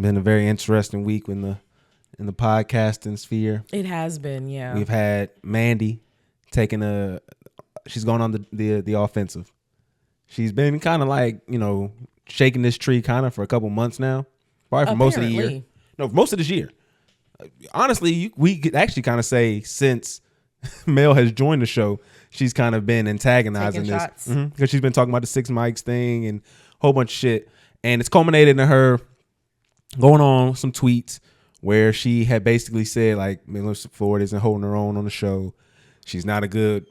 been a very interesting week in the podcasting sphere. It has been, yeah. We've had Mandii she's going on the offensive. She's been kind of like, shaking this tree kind of for a couple months now. Probably for most of the year. No, for most of this year. Honestly, we could actually kind of say since Mel has joined the show, she's kind of been antagonizing Taking this. shots. Because she's been talking about the 6 mics thing and a whole bunch of shit. And it's culminated in her going on some tweets where she had basically said, like, Melissa Ford isn't holding her own on the show. She's not a good,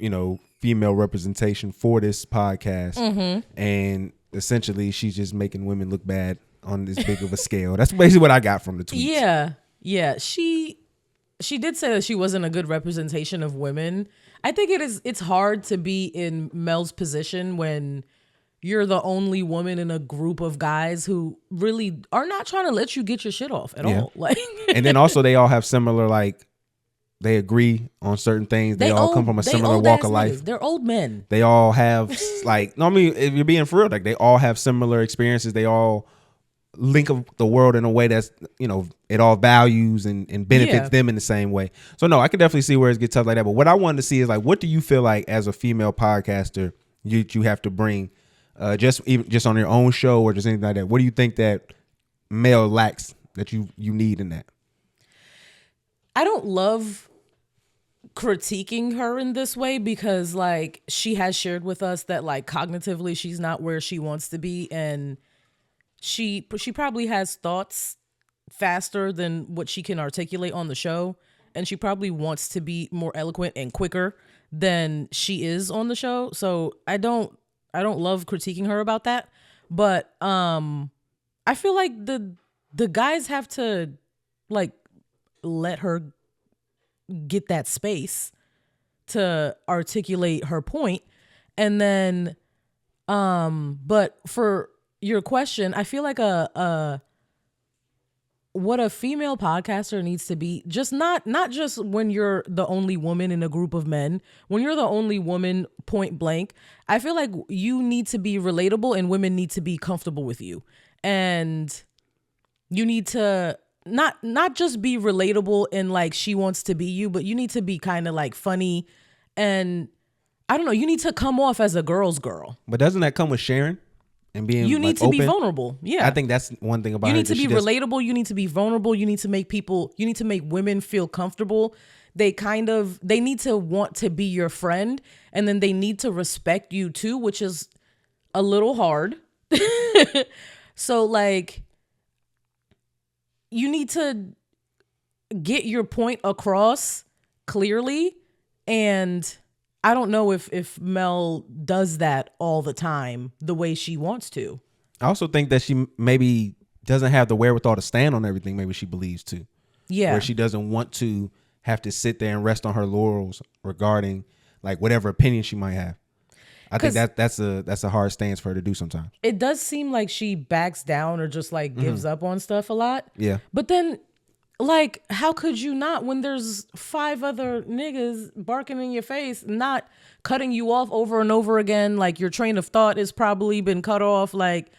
female representation for this podcast. Mm-hmm. And essentially, she's just making women look bad on this big of a scale. That's basically what I got from the tweets. Yeah. She did say that she wasn't a good representation of women. I think it's hard to be in Mel's position when you're the only woman in a group of guys who really are not trying to let you get your shit off at all. Like, and then also they all have similar, like, they agree on certain things. They all come from a similar walk of life. They're old men. They all have if you're being for real, like they all have similar experiences. They all link up the world in a way that's, it all values and benefits them in the same way. So no, I can definitely see where it gets tough like that. But what I wanted to see is, like, what do you feel like as a female podcaster you have to bring, just on your own show or just anything like that? What do you think that Mel lacks that you need in that? I don't love critiquing her in this way because, like, she has shared with us that, like, cognitively she's not where she wants to be, and she probably has thoughts faster than what she can articulate on the show, and she probably wants to be more eloquent and quicker than she is on the show. So I don't love critiquing her about that, but I feel like the guys have to, like, let her get that space to articulate her point. And then but for your question, I feel like what a female podcaster needs to be, just not just when you're the only woman in a group of men, when you're the only woman point blank, I feel like you need to be relatable and women need to be comfortable with you. And you need to not just be relatable and, like, she wants to be you, but you need to be kind of, like, funny, and I don't know, you need to come off as a girl's girl. But doesn't that come with sharing and being, you need like, to open? be vulnerable. Yeah, I think that's one thing about you her. need to be relatable. You need to be vulnerable. You need to make women feel comfortable. They need to want to be your friend, and then they need to respect you too, which is a little hard. So, like, you need to get your point across clearly, and I don't know if Mel does that all the time the way she wants to. I also think that she maybe doesn't have the wherewithal to stand on everything maybe she believes to. Yeah. Where she doesn't want to have to sit there and rest on her laurels regarding, like, whatever opinion she might have. I think that's a hard stance for her to do sometimes. It does seem like she backs down or just, like, gives up on stuff a lot. Yeah. But then, like, how could you not, when there's 5 other niggas barking in your face, not cutting you off over and over again? Like, your train of thought has probably been cut off. Like,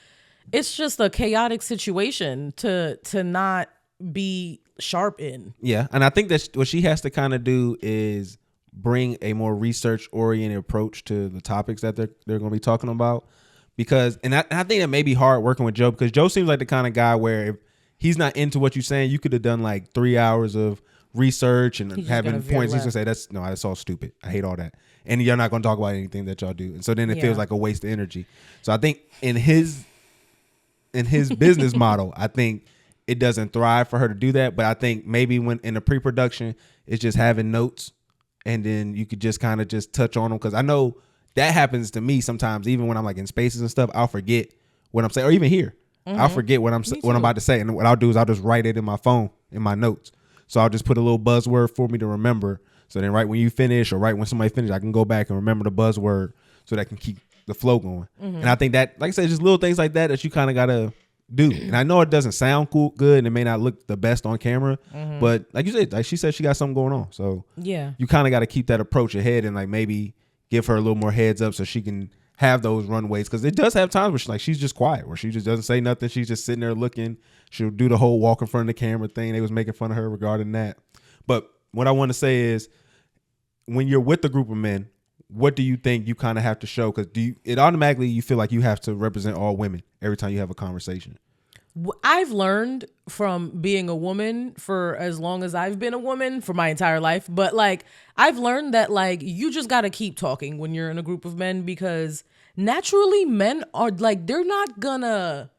it's just a chaotic situation to not be sharp in. Yeah. And I think that what she has to kind of do is bring a more research-oriented approach to the topics that they're going to be talking about. Because, and I think that may be hard working with Joe, because Joe seems like the kind of guy where if he's not into what you're saying, you could have done like 3 hours of research and having points. He's going to say, that's all stupid. I hate all that. And you're not going to talk about anything that y'all do. And so then it feels like a waste of energy. So I think in his business model, I think it doesn't thrive for her to do that. But I think maybe when in the pre-production, it's just having notes, and then you could just kind of just touch on them. Because I know that happens to me sometimes, even when I'm, like, in spaces and stuff, I'll forget what I'm saying, or even here. Mm-hmm. I'll forget what I'm about to say. And what I'll do is I'll just write it in my phone, in my notes. So I'll just put a little buzzword for me to remember. So then right when you finish or right when somebody finishes, I can go back and remember the buzzword so that I can keep the flow going. Mm-hmm. And I think that, like I said, just little things like that you kind of got to do. And I know it doesn't sound good and it may not look the best on camera, but like you said, like she said, she got something going on. So yeah, you kind of got to keep that approach ahead and, like, maybe give her a little more heads up so she can have those runways, because it does have times where she's just quiet, where she just doesn't say nothing. She's just sitting there looking. She'll do the whole walk in front of the camera thing. They was making fun of her regarding that. But what I want to say is, when you're with a group of men, what do you think you kind of have to show? Because it automatically you feel like you have to represent all women every time you have a conversation. I've learned from being a woman for as long as I've been a woman, for my entire life. But like, I've learned that like, you just got to keep talking when you're in a group of men, because naturally men are like, they're not gonna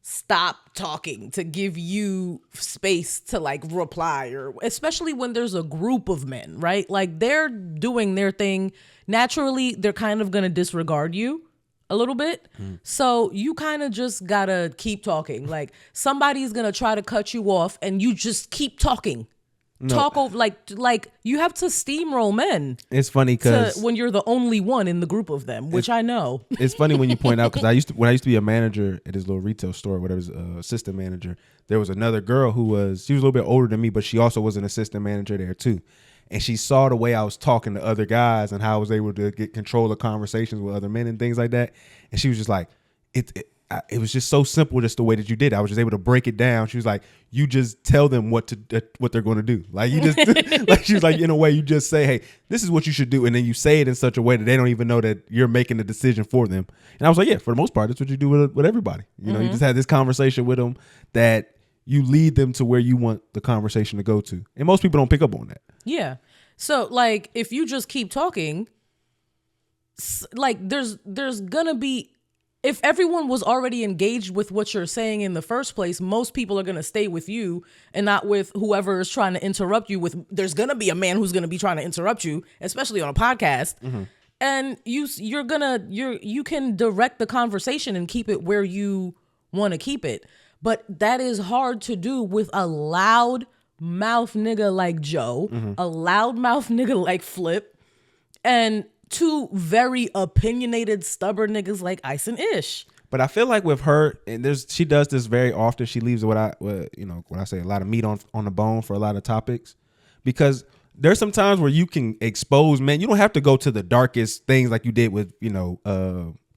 stop talking to give you space to like reply, or especially when there's a group of men, right? Like, they're doing their thing. Naturally, they're kind of gonna disregard you a little bit. So you kind of just gotta keep talking. Like, somebody's gonna try to cut you off and you just keep talking. Talk over, like you have to steamroll men. It's funny because when you're the only one in the group of them, which I know. It's funny when you point out, because when I used to be a manager at this little retail store, whatever, assistant manager, there was another girl she was a little bit older than me, but she also was an assistant manager there too. And she saw the way I was talking to other guys and how I was able to get control of conversations with other men and things like that. And she was just like, it was just so simple, just the way that you did it. I was just able to break it down. She was like, you just tell them what they're going to do. Like, you just, like, she was like, in a way, you just say, hey, this is what you should do. And then you say it in such a way that they don't even know that you're making the decision for them. And I was like, yeah, for the most part, that's what you do with everybody. You know, you just have this conversation with them that you lead them to where you want the conversation to go to. And most people don't pick up on that. Yeah. So like, if you just keep talking, like there's gonna be, if everyone was already engaged with what you're saying in the first place, most people are gonna stay with you and not with whoever is trying to interrupt you. There's gonna be a man who's gonna be trying to interrupt you, especially on a podcast. And you can direct the conversation and keep it where you want to keep it. But that is hard to do with a loud mouth nigga like Joe, a loud mouth nigga like Flip, and two very opinionated, stubborn niggas like Ice and Ish. But I feel like with her, and she does this very often. She leaves when I say a lot of meat on the bone for a lot of topics, because there's some times where you can expose men. You don't have to go to the darkest things like you did with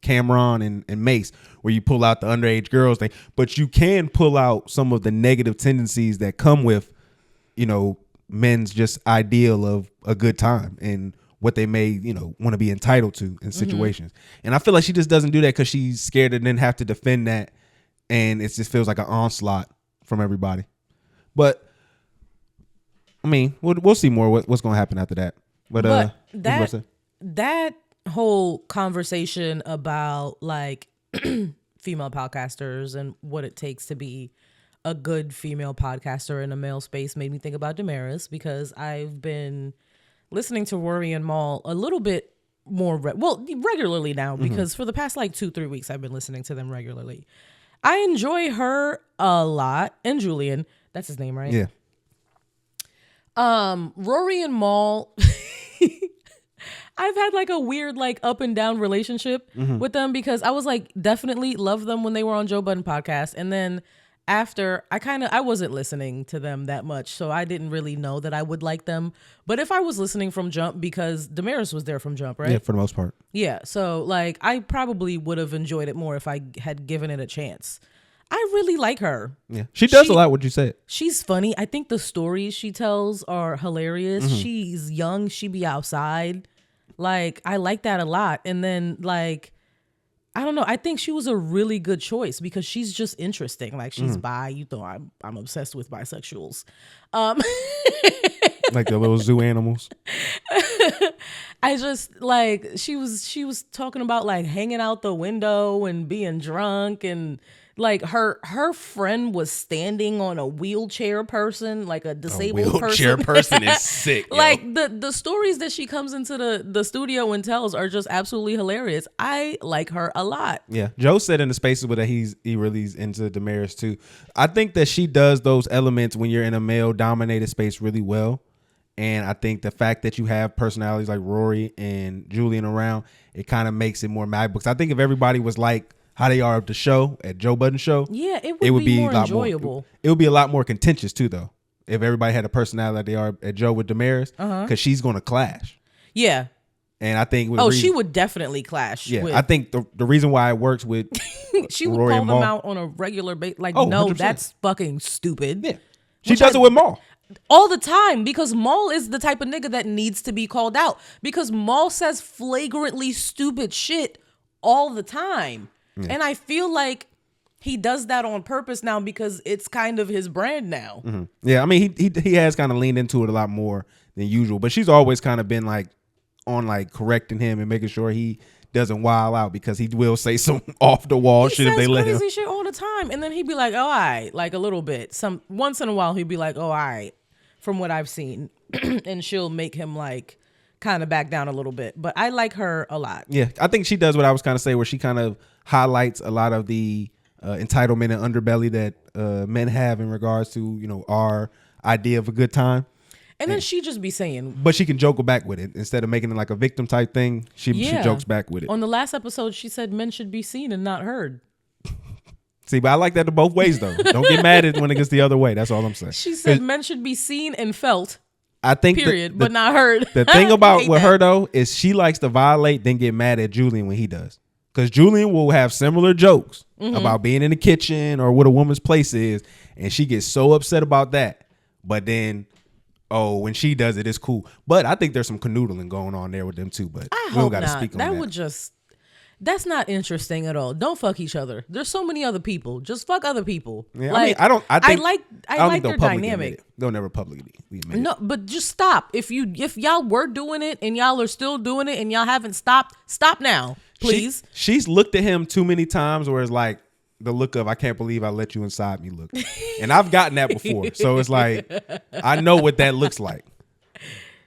Cameron and Mace, where you pull out the underage girls thing, but you can pull out some of the negative tendencies that come with, men's just ideal of a good time and what they may, want to be entitled to in situations. And I feel like she just doesn't do that because she's scared to then have to defend that. And it just feels like an onslaught from everybody. But I mean, we'll see more what's going to happen after that. But that whole conversation about like female podcasters and what it takes to be a good female podcaster in a male space made me think about Damaris, because I've been listening to Rory and Mal a little bit more regularly now, because for the past like 2-3 weeks I've been listening to them regularly. I enjoy her a lot, and Julian, that's his name, right? Yeah. Rory and Mal, I've had like a weird like up and down relationship with them, because I was like definitely loved them when they were on Joe Budden podcast, and then after I wasn't listening to them that much, so I didn't really know that I would like them. But if I was listening from jump, because Damaris was there from jump, right? Yeah, for the most part. Yeah, so like I probably would have enjoyed it more if I had given it a chance. I really like her. Yeah, she does a lot what you said. She's funny. I think the stories she tells are hilarious. She's young. She be outside. Like, I like that a lot. And then like, I don't know. I think she was a really good choice because she's just interesting. Like, she's bi. You know, I'm obsessed with bisexuals. Like the little zoo animals. I just like, she was talking about like hanging out the window and being drunk, and like her friend was standing on a wheelchair person, like a disabled wheelchair person is sick. Yo. Like the stories that she comes into the studio and tells are just absolutely hilarious. I like her a lot. Yeah, Joe said in the spaces where he really is into Damaris too. I think that she does those elements when you're in a male dominated space really well. And I think the fact that you have personalities like Rory and Julian around, it kind of makes it more malleable. I think if everybody was like how they are at the show, at Joe Budden show, yeah, it would be more enjoyable. It would be a lot more contentious too, though, if everybody had a personality like they are at Joe with Damaris, because she's going to clash. Yeah, And I think she would definitely clash. Yeah, with, I think the reason why it works with she would Rory call and them Maul, out on a regular basis. Like, no, 100%. that's fucking stupid. Yeah, she does it with Maul all the time because Maul is the type of nigga that needs to be called out because Maul says flagrantly stupid shit all the time. Yeah. And I feel like he does that on purpose now because it's kind of his brand now. Mm-hmm. Yeah, I mean, he has kind of leaned into it a lot more than usual, but she's always kind of been like on like correcting him and making sure he doesn't wild out because he will say some off the wall shit if they let him. He says crazy shit all the time, and then he'd be like, "Oh, all right," like a little bit. Once in a while, he'd be like, "Oh, all right," from what I've seen, and she'll make him like kind of back down a little bit. But I like her a lot. Yeah, I think she does what I was kind of saying, where she kind of highlights a lot of the entitlement and underbelly that men have in regards to our idea of a good time. And then she just be saying, but she can joke back with it instead of making it like a victim type thing. She jokes back with it. On the last episode, she said men should be seen and not heard. See, but I like that to both ways though. Don't get mad at when it gets the other way. That's all I'm saying. She said men should be seen and felt. I think period, but not heard. The thing about with her though is she likes to violate, then get mad at Julian when he does. Because Julian will have similar jokes about being in the kitchen or what a woman's place is, and she gets so upset about that. But then, when she does it, it's cool. But I think there's some canoodling going on there with them too. But we don't got to speak on that. That would that's not interesting at all. Don't fuck each other. There's so many other people. Just fuck other people. Yeah, like, I like their dynamic. They'll never publicly admit it. No, but just stop. If y'all were doing it and y'all are still doing it and y'all haven't stopped, stop now, please. She's looked at him too many times where it's like the look of I can't believe I let you inside me look. And I've gotten that before. So it's like I know what that looks like.